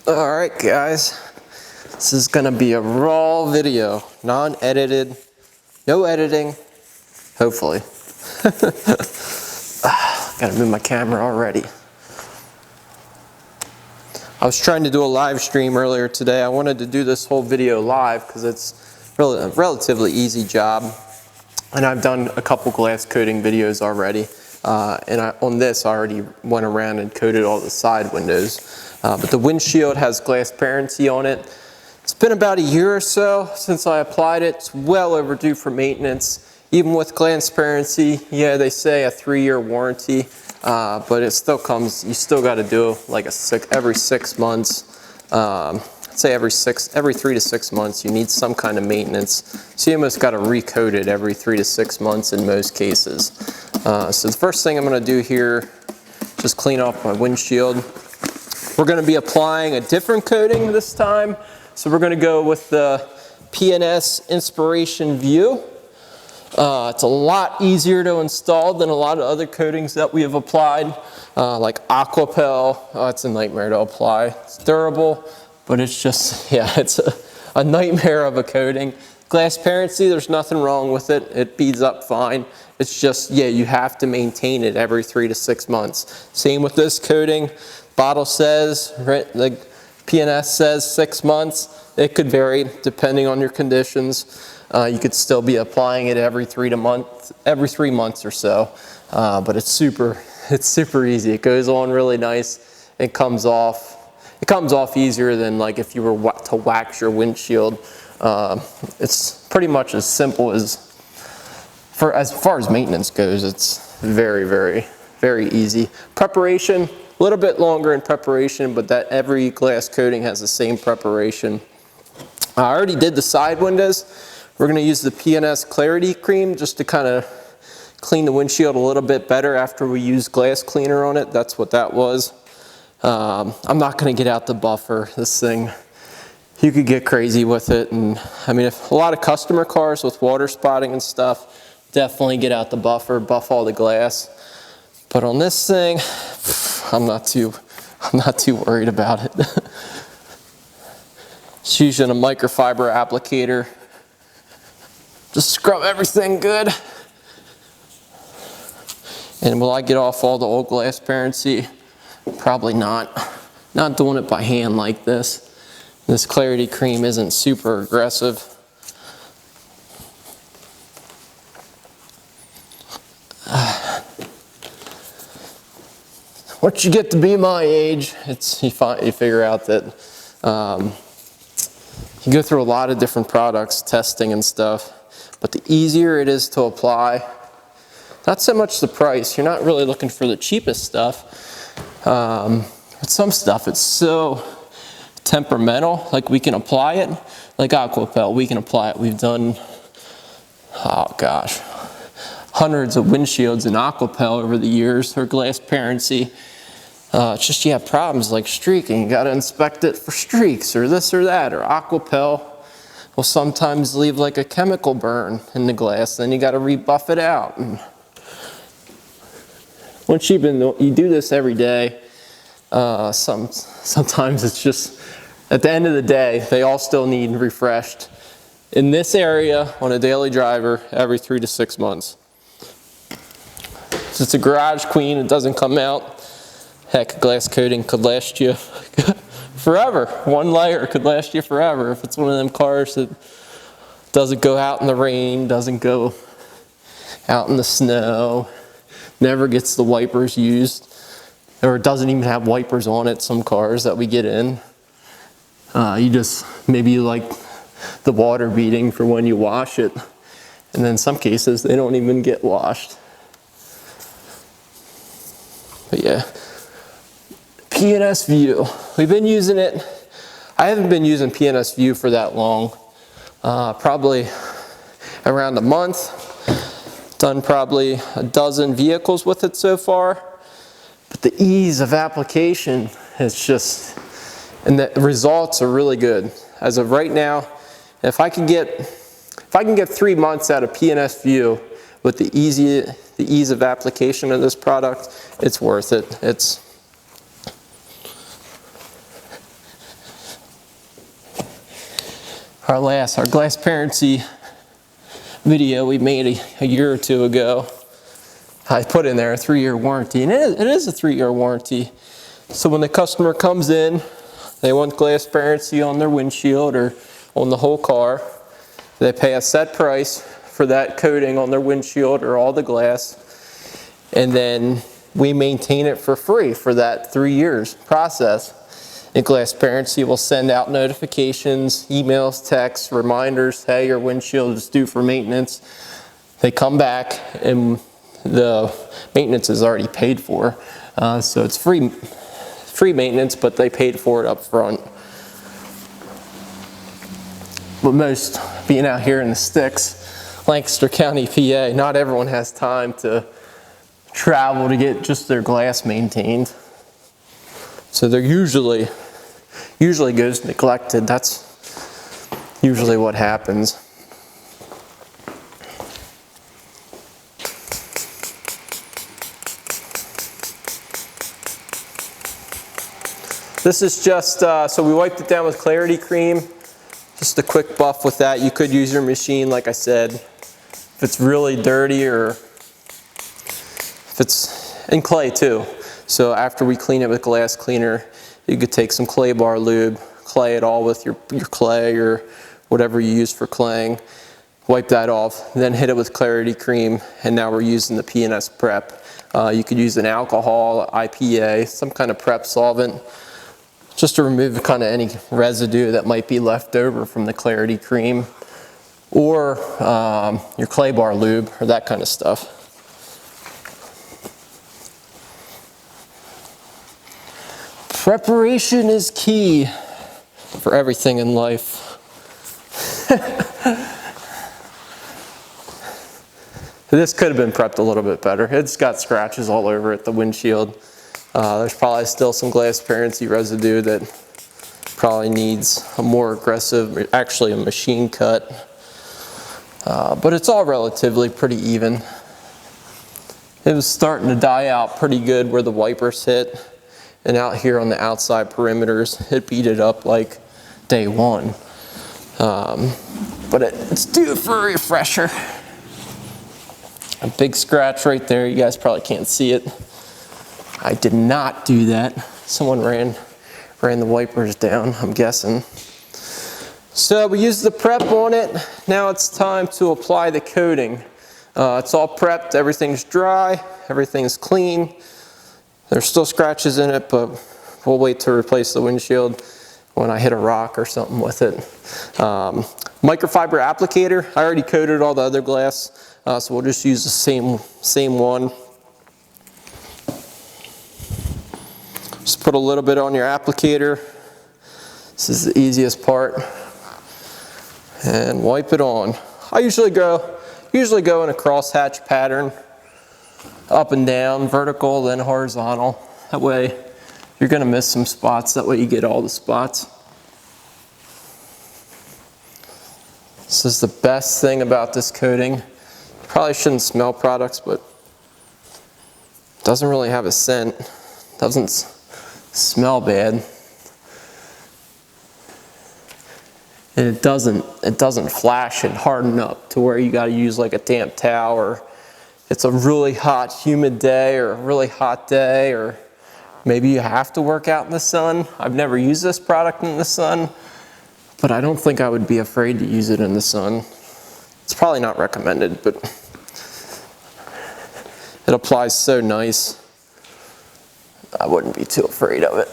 Alright guys, this is gonna be a raw video, non-edited, no editing, hopefully. Gotta move my camera already. I was trying to do a live stream earlier today. I wanted to do this whole video live because it's really a relatively easy job. And I've done a couple glass coating videos already. On this, I already went around and coated all the side windows. But the windshield has glassparency on it. It's been about a year or so since I applied it. It's well overdue for maintenance. Even with glassparency, yeah, they say a 3-year warranty, but it still comes, you still got to do like every 6 months. I'd say every 3 to 6 months you need some kind of maintenance. So you almost got to recoat it every 3 to 6 months in most cases. So the first thing I'm going to do here, just clean off my windshield. We're going to be applying a different coating this time. So we're going to go with the P&S Inspiration View. It's a lot easier to install than a lot of other coatings that we have applied, like Aquapel. Oh, it's a nightmare to apply. It's durable, but it's just, yeah, it's a nightmare of a coating. Glassparency, there's nothing wrong with it. It beads up fine. It's just, yeah, you have to maintain it every 3 to 6 months. Same with this coating. Bottle says, right, the P&S says 6 months. It could vary depending on your conditions. You could still be applying it every 3 months or so. But it's super easy. It goes on really nice. It comes off easier than like if you were to wax your windshield. It's pretty much as simple as far as maintenance goes. It's very, very, very easy. Preparation, a little bit longer in preparation, but that every glass coating has the same preparation. I already did the side windows. We're going to use the P&S Clarity Cream just to kind of clean the windshield a little bit better after we use glass cleaner on it. That's what that was. I'm not going to get out the buffer. This thing, you could get crazy with it. And I mean, if a lot of customer cars with water spotting and stuff, definitely get out the buffer, buff all the glass. But on this thing, I'm not too worried about it. Just using a microfiber applicator. Just scrub everything good. And will I get off all the old glassparency? Probably not. Not doing it by hand like this. This Clarity Cream isn't super aggressive. Once you get to be my age, you figure out that you go through a lot of different products, testing and stuff. But the easier it is to apply, not so much the price. You're not really looking for the cheapest stuff. But some stuff, it's so temperamental. Like we can apply it, like Aquapel, we can apply it. We've done, oh gosh, hundreds of windshields in Aquapel over the years, or glassparency. It's just you have problems like streaking. You got to inspect it for streaks or this or that, or Aquapel will sometimes leave like a chemical burn in the glass. Then you got to rebuff it out. And once you do this every day, sometimes it's just, at the end of the day, they all still need refreshed. In this area, on a daily driver, every 3 to 6 months. So it's a garage queen, it doesn't come out. Heck, glass coating could last you forever. One layer could last you forever. If it's one of them cars that doesn't go out in the rain, doesn't go out in the snow, never gets the wipers used, or doesn't even have wipers on it, some cars that we get in. Maybe you like the water beading for when you wash it. And then in some cases, they don't even get washed. But yeah, P&S View. We've been using it. I haven't been using P&S View for that long. Probably around a month. Done probably a dozen vehicles with it so far. But the ease of application is just, and the results are really good. As of right now, if I can get 3 months out of P&S View with the ease of application of this product, it's worth it. our glassparency video we made a year or two ago, I put in there a 3-year warranty, and it is a 3-year warranty. So when the customer comes in, they want glassparency on their windshield or on the whole car, they pay a set price for that coating on their windshield or all the glass, and then we maintain it for free for that 3 years process. And glassparency will send out notifications, emails, texts, reminders, hey, your windshield is due for maintenance. They come back and the maintenance is already paid for. So it's free maintenance, but they paid for it up front. But most, being out here in the sticks, Lancaster County, PA, not everyone has time to travel to get just their glass maintained. So they're usually goes neglected. That's usually what happens. This is just, so we wiped it down with Clarity Cream. Just a quick buff with that. You could use your machine, like I said, if it's really dirty, or if it's in clay too. So after we clean it with glass cleaner, you could take some clay bar lube, clay it all with your clay or whatever you use for claying, wipe that off, then hit it with Clarity Cream, and now we're using the P&S prep. You could use an alcohol, IPA, some kind of prep solvent, just to remove kind of any residue that might be left over from the Clarity Cream, or your clay bar lube or that kind of stuff. Preparation is key for everything in life. This could have been prepped a little bit better. It's got scratches all over it, the windshield. There's probably still some glassparency residue that probably needs a more aggressive, actually a machine cut. But it's all relatively pretty even. It was starting to die out pretty good where the wipers hit. And out here on the outside perimeters, it beat it up like day one. But it's due for a refresher. A big scratch right there. You guys probably can't see it. I did not do that. Someone ran the wipers down, I'm guessing. So we used the prep on it. Now it's time to apply the coating. It's all prepped, everything's dry, everything's clean. There's still scratches in it, but we'll wait to replace the windshield when I hit a rock or something with it. Microfiber applicator, I already coated all the other glass, so we'll just use the same one. Just put a little bit on your applicator. This is the easiest part. And wipe it on. I usually go in a crosshatch pattern. Up and down, vertical, then horizontal. That way you're gonna miss some spots. That way you get all the spots. This is the best thing about this coating. You probably shouldn't smell products, but it doesn't really have a scent. It doesn't smell bad. And it doesn't flash and harden up to where you gotta use like a damp towel, or it's a really hot, humid day, or a really hot day, or maybe you have to work out in the sun. I've never used this product in the sun, but I don't think I would be afraid to use it in the sun. It's probably not recommended, but it applies so nice. I wouldn't be too afraid of it.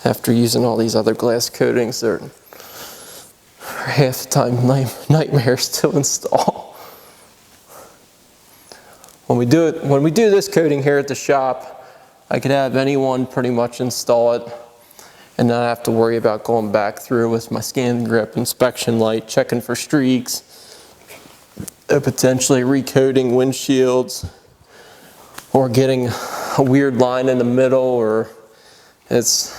After using all these other glass coatings, they're half the time nightmares to install. When we do this coating here at the shop, I could have anyone pretty much install it and not have to worry about going back through with my scan grip inspection light, checking for streaks, potentially recoating windshields, or getting a weird line in the middle, or it's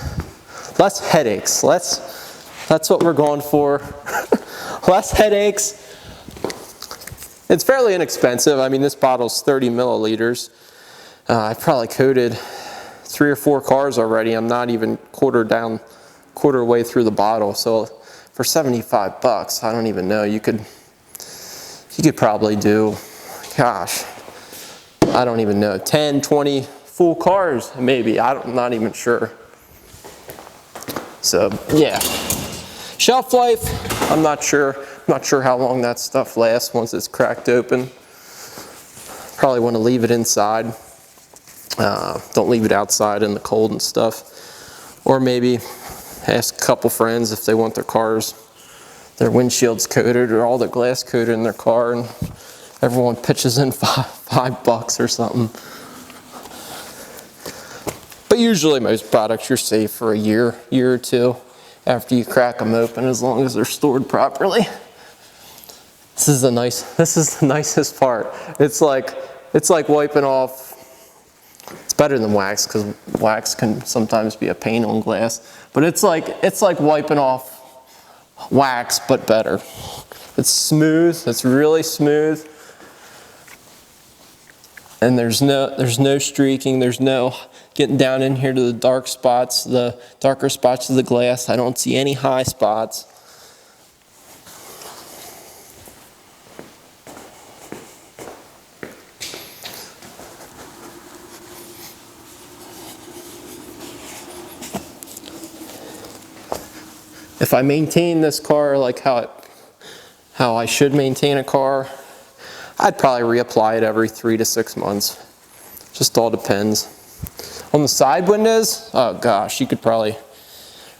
less headaches. That's what we're going for. Less headaches. It's fairly inexpensive. I mean, this bottle's 30 milliliters. I've probably coated 3 or 4 cars already. I'm not even quarter way through the bottle. So for 75 bucks, I don't even know, you could probably do, gosh, I don't even know, 10, 20 full cars maybe. I'm not even sure. So yeah, shelf life, I'm not sure. I'm not sure how long that stuff lasts once it's cracked open. Probably want to leave it inside. Don't leave it outside in the cold and stuff. Or maybe ask a couple friends if they want their windshields coated or all their glass coated in their car, and everyone pitches in five bucks or something. But usually most products you're safe for a year or two after you crack them open, as long as they're stored properly. This is the nicest part. It's like wiping off. It's better than wax, because wax can sometimes be a pain on glass. But it's like wiping off wax, but better. It's smooth. It's really smooth. And there's no streaking. There's no getting down in here to the dark spots, the darker spots of the glass. I don't see any high spots. If I maintain this car like how I should maintain a car, I'd probably reapply it every 3 to 6 months. Just all depends. On the side windows, oh gosh, you could probably,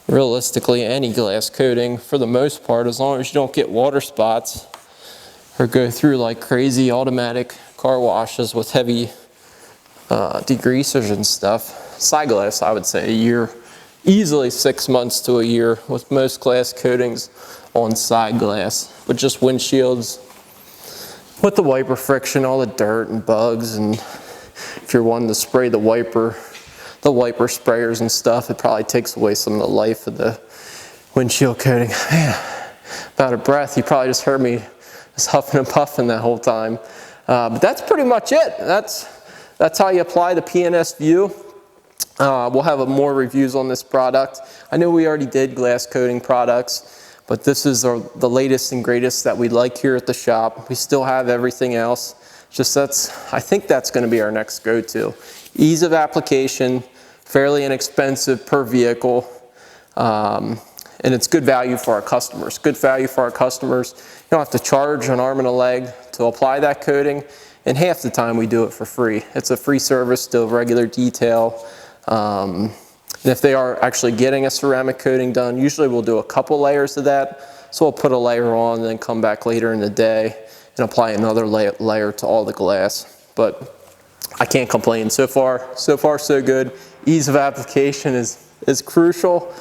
realistically, any glass coating for the most part, as long as you don't get water spots or go through like crazy automatic car washes with heavy degreasers and stuff. Side glass, I would say a year. Easily 6 months to a year with most glass coatings on side glass. But just windshields, with the wiper friction, all the dirt and bugs, and if you're wanting to spray the wiper sprayers and stuff, it probably takes away some of the life of the windshield coating. Man, I'm out of breath. You probably just heard me just huffing and puffing that whole time. But that's pretty much it. That's how you apply the PNS View. We'll have more reviews on this product. I know we already did glass coating products, but this is the latest and greatest that we like here at the shop. We still have everything else. Just I think that's going to be our next go-to. Ease of application, fairly inexpensive per vehicle, and it's good value for our customers. Good value for our customers. You don't have to charge an arm and a leg to apply that coating, and half the time we do it for free. It's a free service to regular detail. And if they are actually getting a ceramic coating done, usually we'll do a couple layers of that. So we'll put a layer on and then come back later in the day and apply another layer to all the glass. But I can't complain. So far so good. Ease of application is crucial,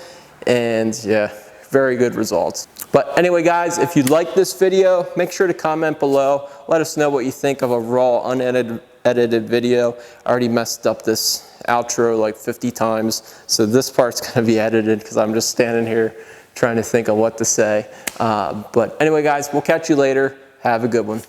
and yeah, very good results. But anyway guys, if you like this video, make sure to comment below. Let us know what you think of a raw, unedited video. I already messed up this outro like 50 times, so this part's gonna be edited because I'm just standing here trying to think of what to say. But anyway guys, we'll catch you later. Have a good one.